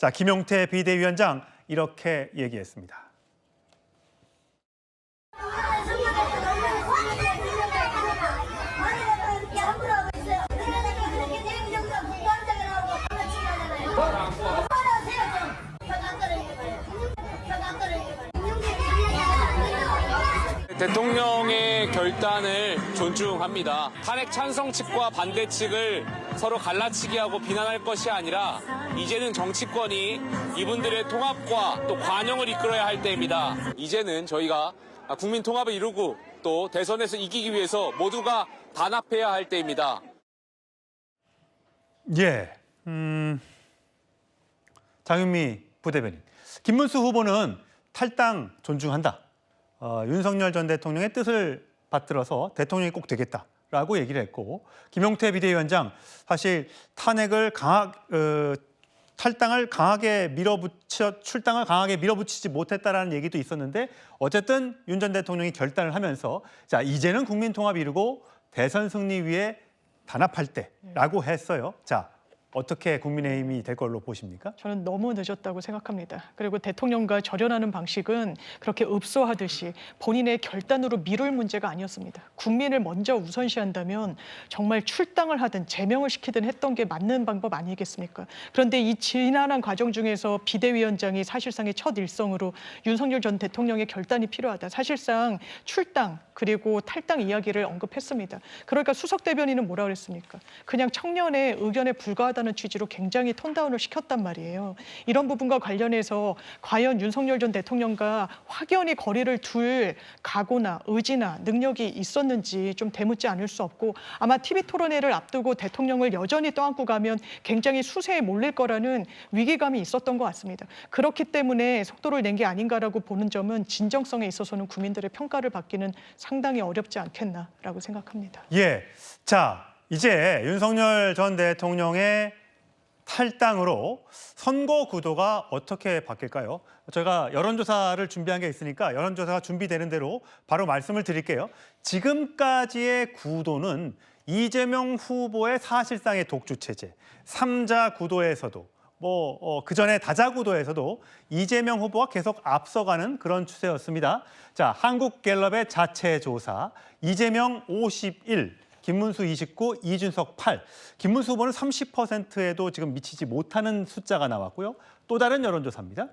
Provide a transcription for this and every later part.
자, 김용태 비대위원장 이렇게 얘기했습니다. 대통령의 결단을 존중합니다. 탄핵 찬성 측과 반대 측을 서로 갈라치기 하고 비난할 것이 아니라 이제는 정치권이 이분들의 통합과 또 관용을 이끌어야 할 때입니다. 이제는 저희가 국민 통합을 이루고 또 대선에서 이기기 위해서 모두가 단합해야 할 때입니다. 예, 장윤미 부대변인. 김문수 후보는 탈당 존중한다. 윤석열 전 대통령의 뜻을 받들어서 대통령이 꼭 되겠다라고 얘기를 했고, 김용태 비대위원장 사실 탈당을 강하게 출당을 강하게 밀어붙이지 못했다라는 얘기도 있었는데, 어쨌든 윤 전 대통령이 결단을 하면서 자, 이제는 국민 통합 이루고 대선 승리 위해 단합할 때라고 했어요. 자, 어떻게 국민의힘이 될 걸로 보십니까? 저는 너무 늦었다고 생각합니다. 그리고 대통령과 절연하는 방식은 그렇게 읍소하듯이 본인의 결단으로 미룰 문제가 아니었습니다. 국민을 먼저 우선시한다면 정말 출당을 하든 제명을 시키든 했던 게 맞는 방법 아니겠습니까? 그런데 이 지난한 과정 중에서 비대위원장이 사실상의 첫 일성으로 윤석열 전 대통령의 결단이 필요하다. 사실상 출당 그리고 탈당 이야기를 언급했습니다. 그러니까 수석 대변인은 뭐라 그랬습니까? 그냥 청년의 의견에 불과하다는 취지로 굉장히 톤다운을 시켰단 말이에요. 이런 부분과 관련해서 과연 윤석열 전 대통령과 확연히 거리를 둘 각오나 의지나 능력이 있었는지 좀 되묻지 않을 수 없고, 아마 TV 토론회를 앞두고 대통령을 여전히 떠안고 가면 굉장히 수세에 몰릴 거라는 위기감이 있었던 것 같습니다. 그렇기 때문에 속도를 낸 게 아닌가라고 보는 점은 진정성에 있어서는 국민들의 평가를 받기는 상당히 어렵지 않겠나라고 생각합니다. 예, 자, 이제 윤석열 전 대통령의 탈당으로 선거 구도가 어떻게 바뀔까요? 저희가 여론조사를 준비한 게 있으니까 여론조사가 준비되는 대로 바로 말씀을 드릴게요. 지금까지의 구도는 이재명 후보의 사실상의 독주체제, 3자 구도에서도 그전에 다자 구도에서도 이재명 후보가 계속 앞서가는 그런 추세였습니다. 자, 한국갤럽의 자체 조사, 이재명 51, 김문수 29, 이준석 8. 김문수 후보는 30%에도 지금 미치지 못하는 숫자가 나왔고요. 또 다른 여론조사입니다.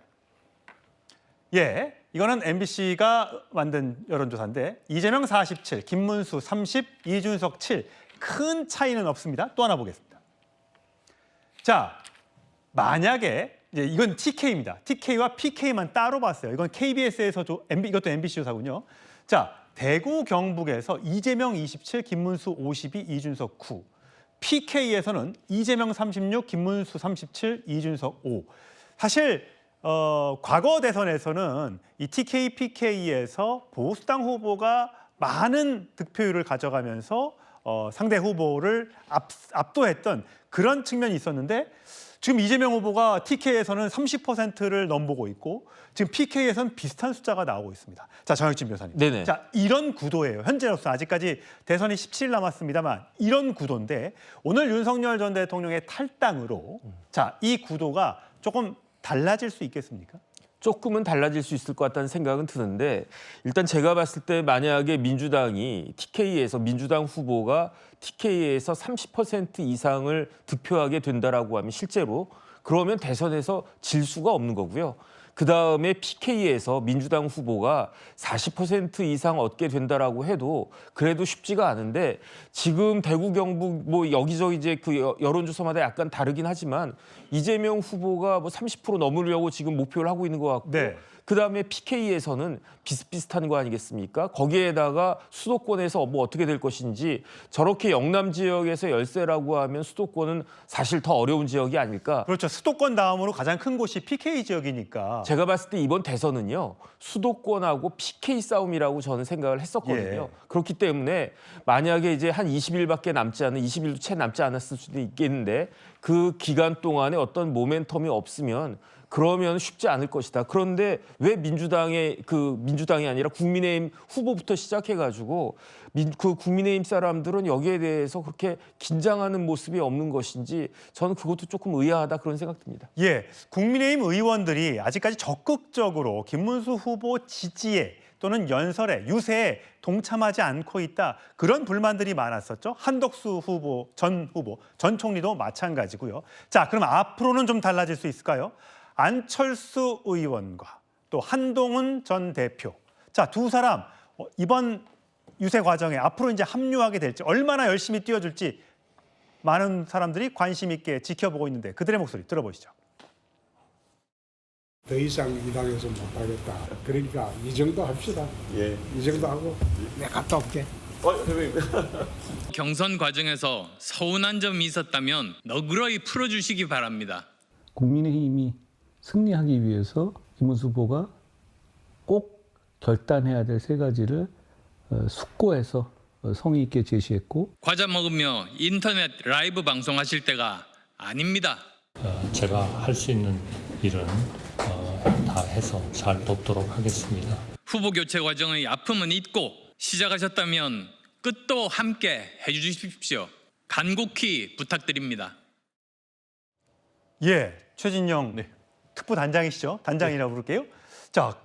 예, 이거는 MBC가 만든 여론조사인데 이재명 47, 김문수 30, 이준석 7. 큰 차이는 없습니다. 또 하나 보겠습니다. 자, 만약에 이건 TK입니다. TK와 PK만 따로 봤어요. 이건 KBS에서 이것도 MBC 조사군요. 자, 대구 경북에서 이재명 27, 김문수 52, 이준석 9. PK에서는 이재명 36, 김문수 37, 이준석 5. 사실 과거 대선에서는 이 TK, PK에서 보수당 후보가 많은 득표율을 가져가면서 상대 후보를 압도했던 그런 측면이 있었는데, 지금 이재명 후보가 TK에서는 30%를 넘보고 있고 지금 PK에서는 비슷한 숫자가 나오고 있습니다. 자, 정혁진 변호사님. 네네. 자, 이런 구도예요. 현재로서 아직까지 대선이 17일 남았습니다만 이런 구도인데, 오늘 윤석열 전 대통령의 탈당으로 자, 이 구도가 조금 달라질 수 있겠습니까? 조금은 달라질 수 있을 것 같다는 생각은 드는데, 일단 제가 봤을 때 만약에 민주당이 TK에서 민주당 후보가 TK에서 30% 이상을 득표하게 된다라고 하면 실제로 그러면 대선에서 질 수가 없는 거고요. 그다음에 PK에서 민주당 후보가 40% 이상 얻게 된다라고 해도 그래도 쉽지가 않은데, 지금 대구 경북 여기저기 이제 그 여론조사마다 약간 다르긴 하지만 이재명 후보가 30% 넘으려고 지금 목표를 하고 있는 것 같고, 네. 그다음에 PK에서는 비슷비슷한 거 아니겠습니까? 거기에다가 수도권에서 어떻게 될 것인지, 저렇게 영남 지역에서 열세라고 하면 수도권은 사실 더 어려운 지역이 아닐까. 그렇죠. 수도권 다음으로 가장 큰 곳이 PK 지역이니까. 제가 봤을 때 이번 대선은요, 수도권하고 PK 싸움이라고 저는 생각을 했었거든요. 예. 그렇기 때문에 만약에 이제 한 20일밖에 남지 않은, 20일도 채 남지 않았을 수도 있겠는데 그 기간 동안에 어떤 모멘텀이 없으면 그러면 쉽지 않을 것이다. 그런데 왜 민주당이 아니라 국민의힘 후보부터 시작해가지고 그 국민의힘 사람들은 여기에 대해서 그렇게 긴장하는 모습이 없는 것인지 저는 그것도 조금 의아하다 그런 생각 듭니다. 예, 국민의힘 의원들이 아직까지 적극적으로 김문수 후보 지지에 또는 연설에 유세에 동참하지 않고 있다. 그런 불만들이 많았었죠. 한덕수 전 총리도 마찬가지고요. 자, 그럼 앞으로는 좀 달라질 수 있을까요? 안철수 의원과 또 한동훈 전 대표. 자, 두 사람 이번 유세 과정에 앞으로 이제 합류하게 될지 얼마나 열심히 뛰어줄지 많은 사람들이 관심 있게 지켜보고 있는데 그들의 목소리 들어보시죠. 더 이상 이 당에서 못하겠다. 그러니까 이 정도 합시다. 예. 이 정도 하고 내가 갔다 올게. 경선 과정에서 서운한 점이 있었다면 너그러이 풀어주시기 바랍니다. 국민의힘이 승리하기 위해서 김문수 후보가 꼭 결단해야 될 세 가지를 숙고해서 성의 있게 제시했고 과자 먹으며 인터넷 라이브 방송하실 때가 아닙니다. 제가 할 수 있는 일은 다 해서 잘 돕도록 하겠습니다. 후보 교체 과정의 아픔은 잊고 시작하셨다면 끝도 함께 해주십시오. 간곡히 부탁드립니다. 예, 최진영 특보단장이시죠? 단장이라고 부를게요. 자,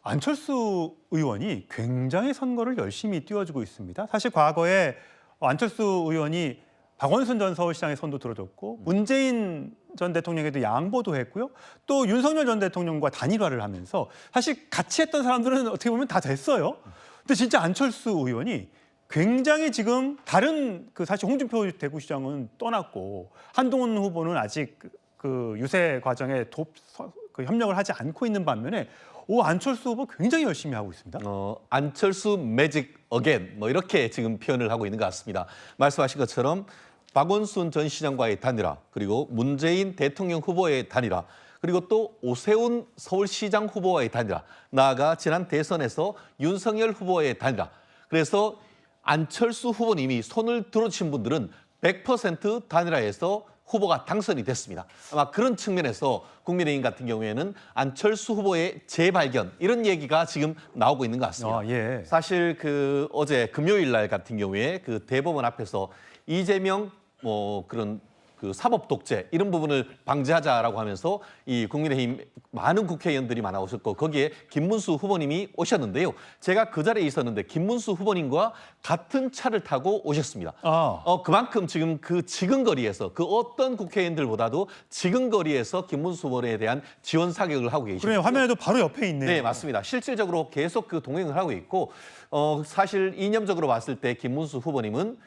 안철수 의원이 굉장히 선거를 열심히 띄워주고 있습니다. 사실 과거에 안철수 의원이 박원순 전 서울시장의 손도 들어줬고 문재인 전 대통령에도 양보도 했고요. 또 윤석열 전 대통령과 단일화를 하면서 사실 같이 했던 사람들은 어떻게 보면 다 됐어요. 근데 진짜 안철수 의원이 굉장히 지금 다른 사실 홍준표 대구시장은 떠났고 한동훈 후보는 아직 그 유세 과정에 협력을 하지 않고 있는 반면에 안철수 후보 굉장히 열심히 하고 있습니다. 안철수 매직 어겐 이렇게 지금 표현을 하고 있는 것 같습니다. 말씀하신 것처럼 박원순 전 시장과의 단일화, 그리고 문재인 대통령 후보의 단일화, 그리고 또 오세훈 서울시장 후보와의 단일화, 나아가 지난 대선에서 윤석열 후보의 단일화. 그래서 안철수 후보님이 손을 들어주신 분들은 100% 단일화해서 후보가 당선이 됐습니다. 아마 그런 측면에서 국민의힘 같은 경우에는 안철수 후보의 재발견 이런 얘기가 지금 나오고 있는 것 같습니다. 예. 사실 어제 금요일 날 같은 경우에 대법원 앞에서 이재명 그런 사법 독재 이런 부분을 방지하자라고 하면서 이 국민의힘 많은 국회의원들이 많아오셨고 거기에 김문수 후보님이 오셨는데요. 제가 그 자리에 있었는데 김문수 후보님과 같은 차를 타고 오셨습니다. 그만큼 지금 지근거리에서 어떤 국회의원들보다도 지근거리에서 김문수 후보에 대한 지원 사격을 하고 계십니다. 그래요. 화면에도 바로 옆에 있네요. 네, 맞습니다. 실질적으로 계속 동행을 하고 있고 사실 이념적으로 봤을 때 김문수 후보님은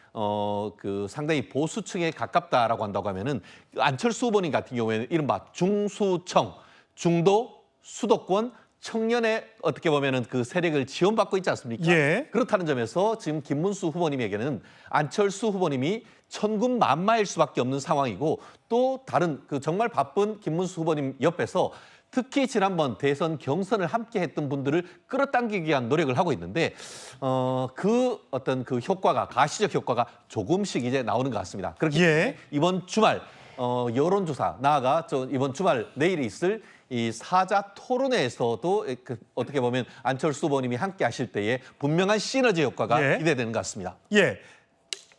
상당히 보수층에 가깝다라고 한다고 하면은 안철수 후보님 같은 경우에는 이른바 중수청, 중도, 수도권, 청년의 어떻게 보면은 세력을 지원받고 있지 않습니까? 예. 그렇다는 점에서 지금 김문수 후보님에게는 안철수 후보님이 천군만마일 수밖에 없는 상황이고 또 다른 정말 바쁜 김문수 후보님 옆에서 특히 지난번 대선 경선을 함께 했던 분들을 끌어당기기 위한 노력을 하고 있는데 어떤 효과가 가시적 효과가 조금씩 이제 나오는 것 같습니다. 그렇기 때문에 이번 주말 여론조사 나아가 이번 주말 내일 있을 이 사자 토론회에서도 어떻게 보면 안철수 후보님이 함께 하실 때에 분명한 시너지 효과가 기대되는 것 같습니다. 예.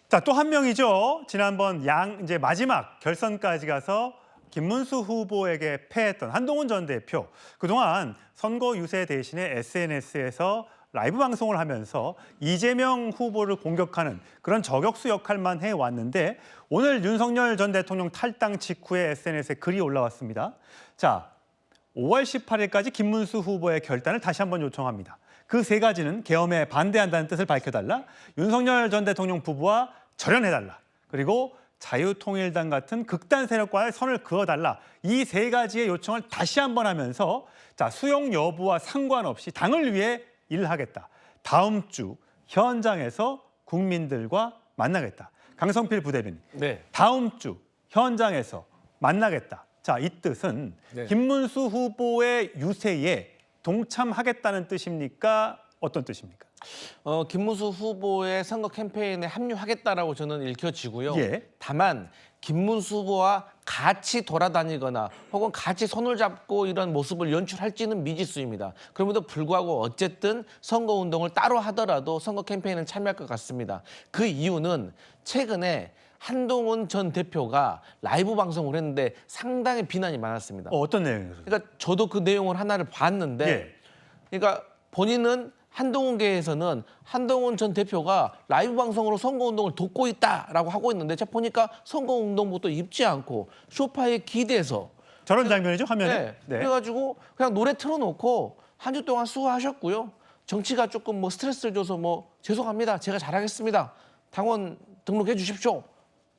자, 또 한 명이죠. 지난번 이제 마지막 결선까지 가서 김문수 후보에게 패했던 한동훈 전 대표. 그동안 선거 유세 대신에 SNS에서 라이브 방송을 하면서 이재명 후보를 공격하는 그런 저격수 역할만 해왔는데 오늘 윤석열 전 대통령 탈당 직후에 SNS에 글이 올라왔습니다. 자, 5월 18일까지 김문수 후보의 결단을 다시 한번 요청합니다. 그 세 가지는 계엄에 반대한다는 뜻을 밝혀달라, 윤석열 전 대통령 부부와 절연해달라, 그리고 자유통일당 같은 극단 세력과의 선을 그어달라. 이 세 가지의 요청을 다시 한번 하면서 자, 수용 여부와 상관없이 당을 위해 일하겠다. 다음 주 현장에서 국민들과 만나겠다. 강성필 부대변인. 다음 주 현장에서 만나겠다. 자, 이 뜻은 김문수 후보의 유세에 동참하겠다는 뜻입니까? 어떤 뜻입니까? 김문수 후보의 선거 캠페인에 합류하겠다라고 저는 읽혀지고요. 예. 다만 김문수 후보와 같이 돌아다니거나 혹은 같이 손을 잡고 이런 모습을 연출할지는 미지수입니다. 그럼에도 불구하고 어쨌든 선거운동을 따로 하더라도 선거 캠페인에 참여할 것 같습니다. 그 이유는 최근에 한동훈 전 대표가 라이브 방송을 했는데 상당히 비난이 많았습니다. 어떤 내용이에요? 그러니까 저도 그 내용을 하나를 봤는데 예. 그러니까 본인은 한동훈계에서는 한동훈 전 대표가 라이브 방송으로 선거운동을 돕고 있다라고 하고 있는데 제가 보니까 선거운동부터 입지 않고 소파에 기대서 저런 장면이죠, 화면에. 네. 그래가지고 그냥 노래 틀어놓고 한 주 동안 수고하셨고요. 정치가 조금 뭐 스트레스를 줘서 뭐 죄송합니다. 제가 잘하겠습니다. 당원 등록해 주십시오.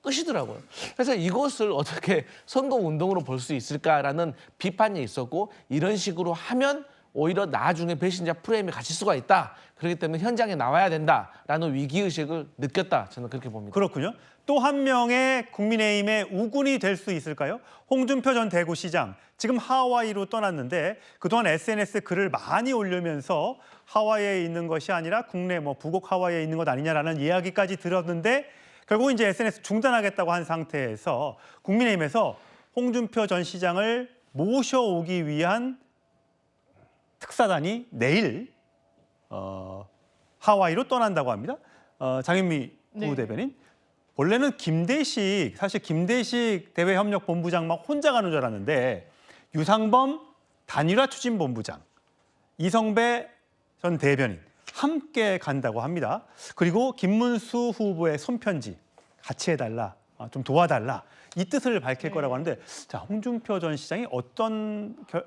끝이더라고요. 그래서 이것을 어떻게 선거운동으로 볼 수 있을까라는 비판이 있었고 이런 식으로 하면 오히려 나중에 배신자 프레임에 갇힐 수가 있다. 그렇기 때문에 현장에 나와야 된다라는 위기의식을 느꼈다. 저는 그렇게 봅니다. 그렇군요. 또 한 명의 국민의힘의 우군이 될 수 있을까요? 홍준표 전 대구시장, 지금 하와이로 떠났는데 그동안 SNS 글을 많이 올리면서 하와이에 있는 것이 아니라 국내 부곡 하와이에 있는 것 아니냐라는 이야기까지 들었는데 결국 이제 SNS 중단하겠다고 한 상태에서 국민의힘에서 홍준표 전 시장을 모셔오기 위한 특사단이 내일 하와이로 떠난다고 합니다. 장현미 부대변인. 원래는 사실 김대식 대외협력본부장 막 혼자 가는 줄 알았는데 유상범 단일화 추진본부장, 이성배 전 대변인 함께 간다고 합니다. 그리고 김문수 후보의 손편지 같이 해달라, 좀 도와달라. 이 뜻을 밝힐 거라고 하는데 자, 홍준표 전 시장이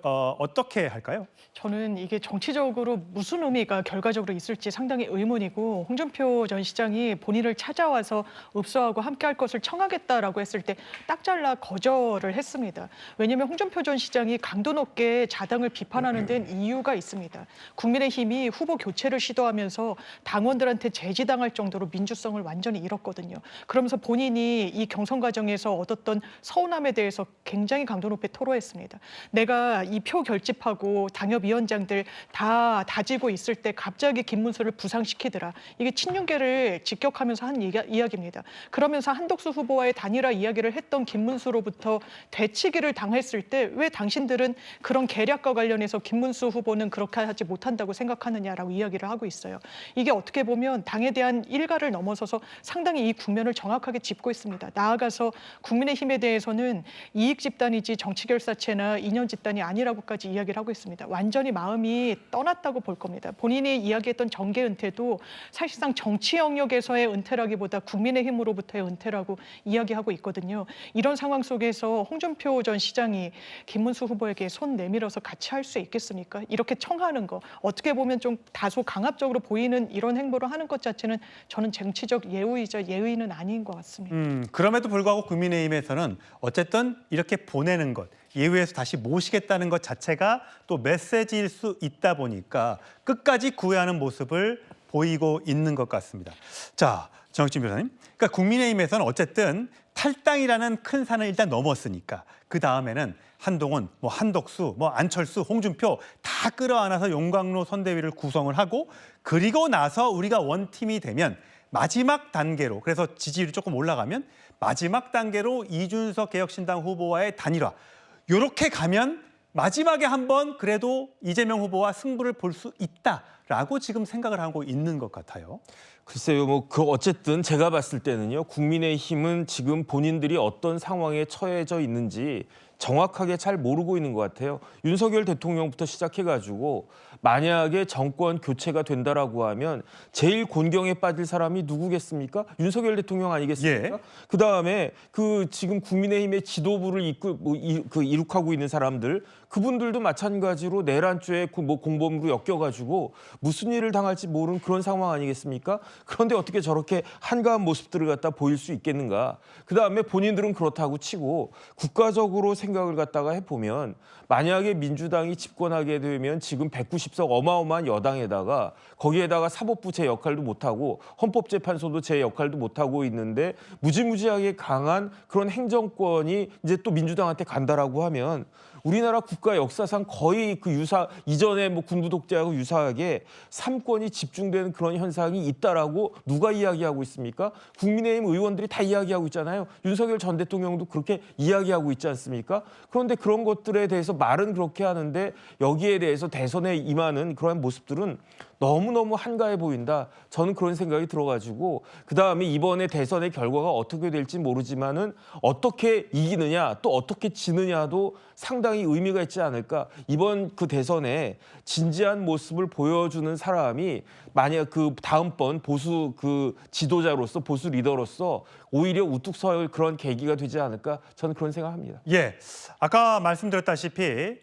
어떻게 할까요? 저는 이게 정치적으로 무슨 의미가 결과적으로 있을지 상당히 의문이고 홍준표 전 시장이 본인을 찾아와서 읍소하고 함께할 것을 청하겠다라고 했을 때 딱 잘라 거절을 했습니다. 왜냐하면 홍준표 전 시장이 강도 높게 자당을 비판하는 데는 이유가 있습니다. 국민의힘이 후보 교체를 시도하면서 당원들한테 제지당할 정도로 민주성을 완전히 잃었거든요. 그러면서 본인이 이 경선 과정에서 얻었던 서운함에 대해서 굉장히 강도 높게 토로했습니다. 내가 이 표 결집하고 당협위원장들 다 다지고 있을 때 갑자기 김문수를 부상시키더라. 이게 친윤계를 직격하면서 한 이야기입니다. 그러면서 한덕수 후보와의 단일화 이야기를 했던 김문수로부터 되치기를 당했을 때 왜 당신들은 그런 계략과 관련해서 김문수 후보는 그렇게 하지 못한다고 생각하느냐라고 이야기를 하고 있어요. 이게 어떻게 보면 당에 대한 일가를 넘어서서 상당히 이 국면을 정확하게 짚고 있습니다. 나아가서 국민의힘에 대해서는 이익 집단이지 정치 결사체나 이념 집단이 아니라고까지 이야기를 하고 있습니다. 완전히 마음이 떠났다고 볼 겁니다. 본인이 이야기했던 정계 은퇴도 사실상 정치 영역에서의 은퇴라기보다 국민의힘으로부터의 은퇴라고 이야기하고 있거든요. 이런 상황 속에서 홍준표 전 시장이 김문수 후보에게 손 내밀어서 같이 할 수 있겠습니까? 이렇게 청하는 거 어떻게 보면 좀 다소 강압적으로 보이는 이런 행보를 하는 것 자체는 저는 정치적 예우이자 예의는 아닌 것 같습니다. 그럼에도 불구하고 국민의힘에서는 어쨌든 이렇게 보내는 것, 예우에서 다시 모시겠다는 것 자체가 또 메시지일 수 있다 보니까 끝까지 구애하는 모습을 보이고 있는 것 같습니다. 자, 정혁진 변호사님. 그러니까 국민의힘에서는 어쨌든 탈당이라는 큰 산을 일단 넘었으니까 그 다음에는 한동훈, 한덕수, 안철수, 홍준표 다 끌어안아서 용광로 선대위를 구성을 하고 그리고 나서 우리가 원팀이 되면 마지막 단계로, 그래서 지지율이 조금 올라가면 마지막 단계로 이준석 개혁신당 후보와의 단일화. 이렇게 가면 마지막에 한번 그래도 이재명 후보와 승부를 볼 수 있다라고 지금 생각을 하고 있는 것 같아요. 글쎄요, 어쨌든 제가 봤을 때는요, 국민의힘은 지금 본인들이 어떤 상황에 처해져 있는지 정확하게 잘 모르고 있는 것 같아요. 윤석열 대통령부터 시작해가지고 만약에 정권 교체가 된다라고 하면 제일 곤경에 빠질 사람이 누구겠습니까? 윤석열 대통령 아니겠습니까? 그다음에 지금 국민의힘의 지도부를 이룩하고 있는 사람들, 그분들도 마찬가지로 내란죄에 공범으로 엮여가지고 무슨 일을 당할지 모르는 그런 상황 아니겠습니까? 그런데 어떻게 저렇게 한가한 모습들을 갖다 보일 수 있겠는가? 그다음에 본인들은 그렇다고 치고 국가적으로 생각을 갖다가 해보면 만약에 민주당이 집권하게 되면 지금 190석 어마어마한 여당에다가 거기에다가 사법부 제 역할도 못하고 헌법재판소도 제 역할도 못하고 있는데 무지무지하게 강한 그런 행정권이 이제 또 민주당한테 간다라고 하면 우리나라 국가 역사상 거의 그 이전에 뭐 군부 독재하고 유사하게 삼권이 집중되는 그런 현상이 있다라고 누가 이야기하고 있습니까? 국민의힘 의원들이 다 이야기하고 있잖아요. 윤석열 전 대통령도 그렇게 이야기하고 있지 않습니까? 그런데 그런 것들에 대해서 말은 그렇게 하는데 여기에 대해서 대선에 임하는 그러한 모습들은 너무너무 한가해 보인다. 저는 그런 생각이 들어가지고 그다음에 이번에 대선의 결과가 어떻게 될지 모르지만은 어떻게 이기느냐 또 어떻게 지느냐도 상당히 의미가 있지 않을까. 이번 그 대선에 진지한 모습을 보여주는 사람이 만약 그 다음번 보수 그 지도자로서 보수 리더로서 오히려 우뚝 설 그런 계기가 되지 않을까. 저는 그런 생각합니다. 예, 아까 말씀드렸다시피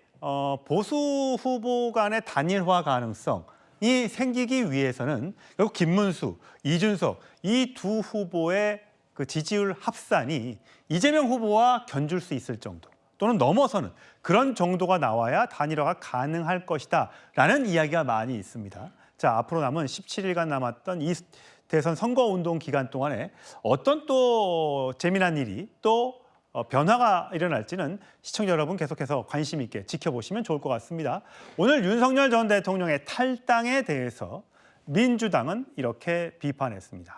보수 후보 간의 단일화 가능성 이 생기기 위해서는 결국 김문수, 이준석 이 두 후보의 그 지지율 합산이 이재명 후보와 견줄 수 있을 정도 또는 넘어서는 그런 정도가 나와야 단일화가 가능할 것이다라는 이야기가 많이 있습니다. 자, 앞으로 남은 17일간 남았던 이 대선 선거운동 기간 동안에 어떤 또 재미난 일이 또 변화가 일어날지는 시청자 여러분 계속해서 관심 있게 지켜보시면 좋을 것 같습니다. 오늘 윤석열 전 대통령의 탈당에 대해서 민주당은 이렇게 비판했습니다.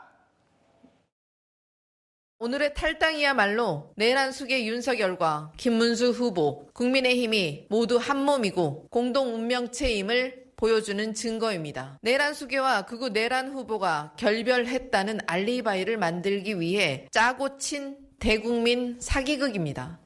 오늘의 탈당이야말로 내란숙의 윤석열과 김문수 후보, 국민의힘이 모두 한몸이고 공동 운명체임을 보여주는 증거입니다. 내란 수계와 극우 내란 후보가 결별했다는 알리바이를 만들기 위해 짜고 친 대국민 사기극입니다.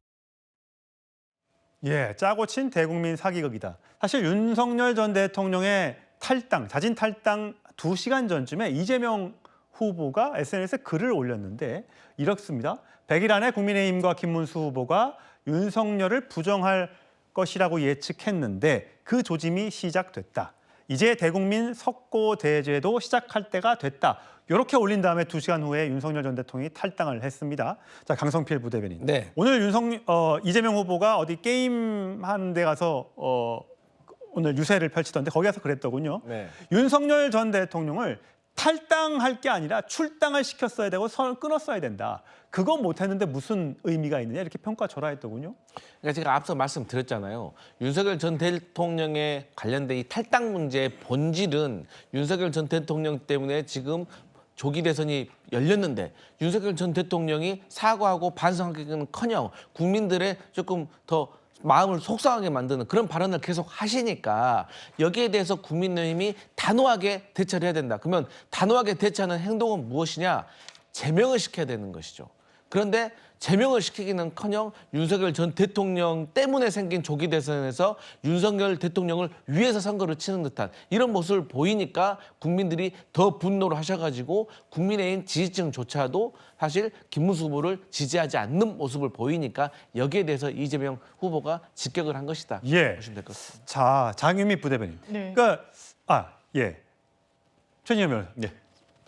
예, 짜고 친 대국민 사기극이다. 사실 윤석열 전 대통령의 탈당, 자진 탈당 2시간 전쯤에 이재명 후보가 SNS에 글을 올렸는데 이렇습니다. 100일 안에 국민의힘과 김문수 후보가 윤석열을 부정할 것이라고 예측했는데 그 조짐이 시작됐다. 이제 대국민 석고대죄도 시작할 때가 됐다. 이렇게 올린 다음에 2시간 후에 윤석열 전 대통령이 탈당을 했습니다. 자, 강성필 부대변인. 네. 오늘 이재명 후보가 어디 게임 하는 데 가서 오늘 유세를 펼치던데 거기 가서 그랬더군요. 네. 윤석열 전 대통령을 탈당할 게 아니라 출당을 시켰어야 되고 선을 끊었어야 된다. 그거 못했는데 무슨 의미가 있느냐 이렇게 평가절하했더군요. 그러니까 제가 앞서 말씀드렸잖아요. 윤석열 전 대통령에 관련된 이 탈당 문제의 본질은 윤석열 전 대통령 때문에 지금 조기 대선이 열렸는데 윤석열 전 대통령이 사과하고 반성하기는커녕 국민들의 조금 더 마음을 속상하게 만드는 그런 발언을 계속 하시니까 여기에 대해서 국민의힘이 단호하게 대처를 해야 된다. 그러면 단호하게 대처하는 행동은 무엇이냐? 제명을 시켜야 되는 것이죠. 그런데 제명을 시키기는커녕 윤석열 전 대통령 때문에 생긴 조기 대선에서 윤석열 대통령을 위해서 선거를 치는 듯한 이런 모습을 보이니까 국민들이 더 분노를 하셔가지고 국민의힘 지지층조차도 사실 김문수 후보를 지지하지 않는 모습을 보이니까 여기에 대해서 이재명 후보가 직격을 한 것이다. 예. 보시면 될 것 같습니다. 자, 장윤미 부대변인. 네. 그러니까 최진영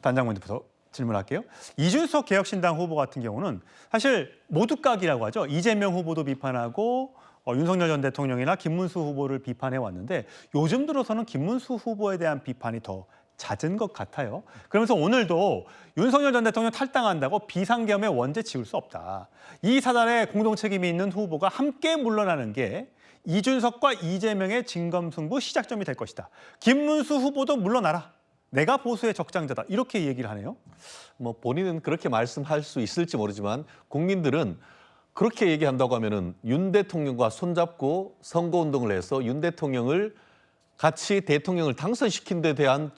단장님부터 질문할게요. 이준석 개혁신당 후보 같은 경우는 사실 모두각이라고 하죠. 이재명 후보도 비판하고 윤석열 전 대통령이나 김문수 후보를 비판해 왔는데 요즘 들어서는 김문수 후보에 대한 비판이 더 잦은 것 같아요. 그러면서 오늘도 윤석열 전 대통령 탈당한다고 비상계엄의 원죄 지울 수 없다. 이 사달에 공동 책임이 있는 후보가 함께 물러나는 게 이준석과 이재명의 진검승부 시작점이 될 것이다. 김문수 후보도 물러나라. 내가 보수의 적장자다. 이렇게 얘기를 하네요. 뭐 본인은 그렇게 말씀할 수 있을지 모르지만 국민들은 그렇게 얘기한다고 하면은 윤 대통령과 손잡고 선거운동을 해서 윤 대통령을 같이 대통령을 당선시킨 데 대한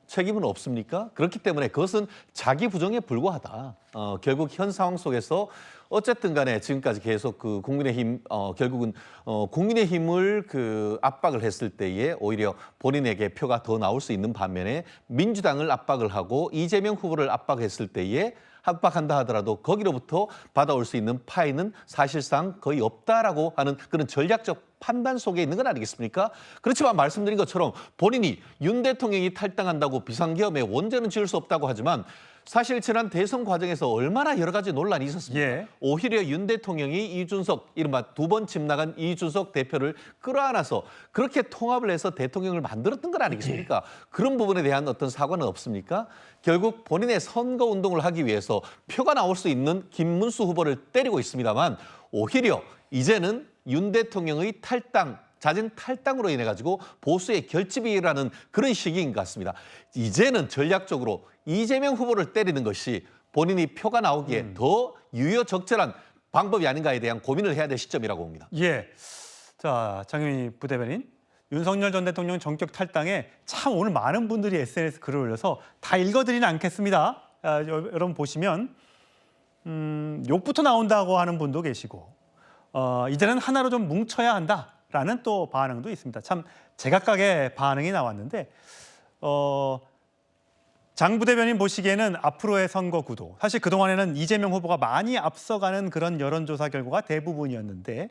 책임은 없습니까? 그렇기 때문에 그것은 자기 부정에 불과하다. 결국 현 상황 속에서 어쨌든 간에 지금까지 계속 그 국민의힘 결국은 국민의힘을 그 압박을 했을 때에 오히려 본인에게 표가 더 나올 수 있는 반면에 민주당을 압박을 하고 이재명 후보를 압박했을 때에 압박한다 하더라도 거기로부터 받아올 수 있는 파이는 사실상 거의 없다라고 하는 그런 전략적 판단 속에 있는 건 아니겠습니까? 그렇지만 말씀드린 것처럼 본인이 윤 대통령이 탈당한다고 비상계엄에 원죄는 지을 수 없다고 하지만 사실 지난 대선 과정에서 얼마나 여러 가지 논란이 있었습니까? 예. 오히려 윤 대통령이 이준석, 이른바 2번 집 나간 이준석 대표를 끌어안아서 그렇게 통합을 해서 대통령을 만들었던 건 아니겠습니까? 그런 부분에 대한 어떤 사과는 없습니까? 결국 본인의 선거 운동을 하기 위해서 표가 나올 수 있는 김문수 후보를 때리고 있습니다만 오히려 이제는 윤 대통령의 탈당, 잦은 탈당으로 인해 가지고 보수의 결집이라는 그런 시기인 것 같습니다. 이제는 전략적으로 이재명 후보를 때리는 것이 본인이 표가 나오기에 더 유효적절한 방법이 아닌가에 대한 고민을 해야 될 시점이라고 봅니다. 예. 자, 장윤희 부대변인. 윤석열 전 대통령 전격 탈당에 참 오늘 많은 분들이 SNS 글을 올려서 다 읽어드리는 않겠습니다. 여러분 보시면 욕부터 나온다고 하는 분도 계시고 이제는 하나로 좀 뭉쳐야 한다라는 또 반응도 있습니다. 참 제각각의 반응이 나왔는데 장 부대변인 보시기에는 앞으로의 선거 구도, 사실 그동안에는 이재명 후보가 많이 앞서가는 그런 여론조사 결과가 대부분이었는데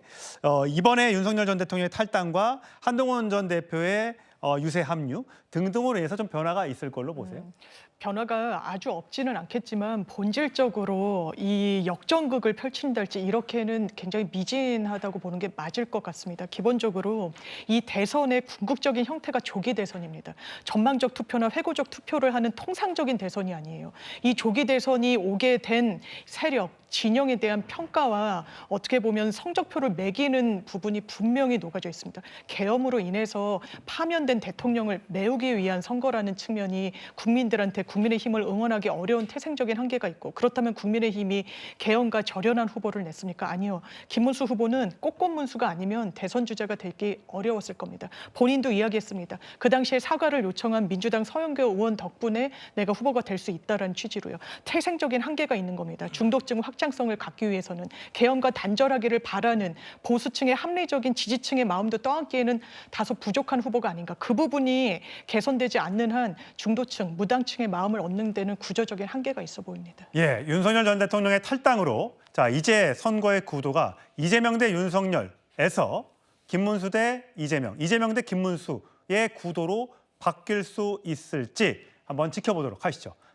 이번에 윤석열 전 대통령의 탈당과 한동훈 전 대표의 유세 합류 등등으로 인해서 좀 변화가 있을 걸로 보세요. 변화가 아주 없지는 않겠지만 본질적으로 이 역전극을 펼친달지 이렇게는 굉장히 미진하다고 보는 게 맞을 것 같습니다. 기본적으로 이 대선의 궁극적인 형태가 조기 대선입니다. 전망적 투표나 회고적 투표를 하는 통상적인 대선이 아니에요. 이 조기 대선이 오게 된 세력, 진영에 대한 평가와 어떻게 보면 성적표를 매기는 부분이 분명히 녹아져 있습니다. 계엄으로 인해서 파면된 대통령을 메우기 위한 선거라는 측면이 국민들한테 국민의힘을 응원하기 어려운 태생적인 한계가 있고, 그렇다면 국민의힘이 계엄과 절연한 후보를 냈습니까? 아니요. 김문수 후보는 꽃꽃문수가 아니면 대선 주자가 되기 어려웠을 겁니다. 본인도 이야기했습니다. 그 당시에 사과를 요청한 민주당 서영교 의원 덕분에 내가 후보가 될 수 있다라는 취지로요. 태생적인 한계가 있는 겁니다. 중도층 확장성을 갖기 위해서는 계엄과 단절하기를 바라는 보수층의 합리적인 지지층의 마음도 떠안기에는 다소 부족한 후보가 아닌가. 그 부분이 개선되지 않는 한 중도층, 무당층의 마음을 얻는 데는 구조적인 한계가 있어 보입니다. 예, 윤석열 전 대통령의 탈당으로 자 이제 선거의 구도가 이재명 대 윤석열에서 김문수 대 이재명, 이재명 대 김문수의 구도로 바뀔 수 있을지 한번 지켜보도록 하시죠.